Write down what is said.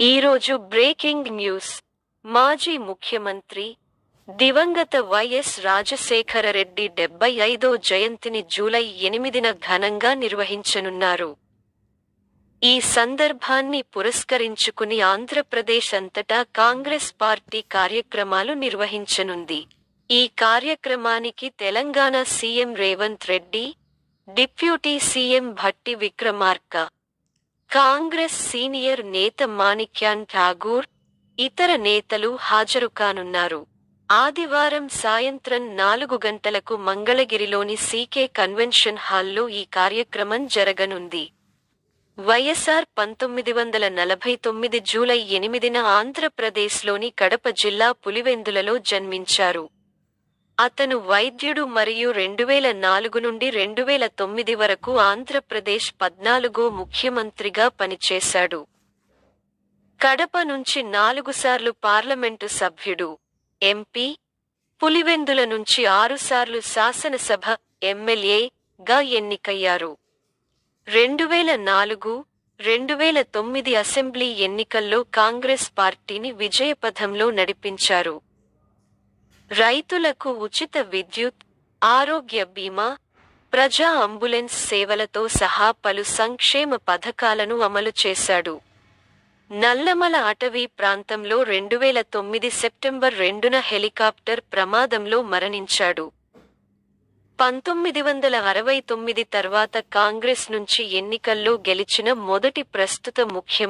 ఈరోజు breaking news. మాజీ ముఖ్యమంత్రి దివంగత వైఎస్ రాజశేఖరరెడ్డి 75వ జయంతిని జూలై 8న ఘనంగా నిర్వహించనున్నారు. ఈ సందర్భాన్ని పురస్కరించుకుని ఆంధ్రప్రదేశ్ అంతటా కాంగ్రెస్ పార్టీ కార్యక్రమాలు నిర్వహించనుంది. ఈ కార్యక్రమానికి Telangana CM Revanth Reddy, deputy CM Bhatti Vikramarka, Congress senior నేత మాణిక్యాన్ ఠాగూర్, ఇతర నేతలు హాజరుకానున్నారు. ఆదివారం సాయంత్రం 4 గంటలకు మంగళగిరిలోని సీకే కన్వెన్షన్ హాల్లో ఈ కార్యక్రమం జరగనుంది. వైఎస్ఆర్ 1949 జూలై 8న ఆంధ్రప్రదేశ్లోని కడప జిల్లా పులివెందులలో జన్మించారు. అతను వైద్యుడు మరియు 2004 నుండి 2009 వరకు ఆంధ్రప్రదేశ్ 14వ ముఖ్యమంత్రిగా పనిచేశాడు. కడప నుంచి 4 సార్లు పార్లమెంటు సభ్యుడు, ఎంపీ, పులివెందుల నుంచి 6 సార్లు శాసనసభ, ఎమ్మెల్యేగా ఎన్నికయ్యారు. 2004, 2009 అసెంబ్లీ ఎన్నికల్లో కాంగ్రెస్ పార్టీని విజయపథంలో నడిపించారు. రైతులకు ఉచిత విద్యుత్, ఆరోగ్య బీమా, ప్రజా అంబులెన్స్ సేవలతో సహా పలు సంక్షేమ పథకాలను అమలు చేశాడు. నల్లమల అటవీ ప్రాంతంలో 2009 సెప్టెంబర్ 2న హెలికాప్టర్ ప్రమాదంలో మరణించాడు. 1969 తర్వాత కాంగ్రెస్ నుంచి ఎన్నికల్లో గెలిచిన మొదటి ప్రస్తుత ముఖ్యమంత్రి.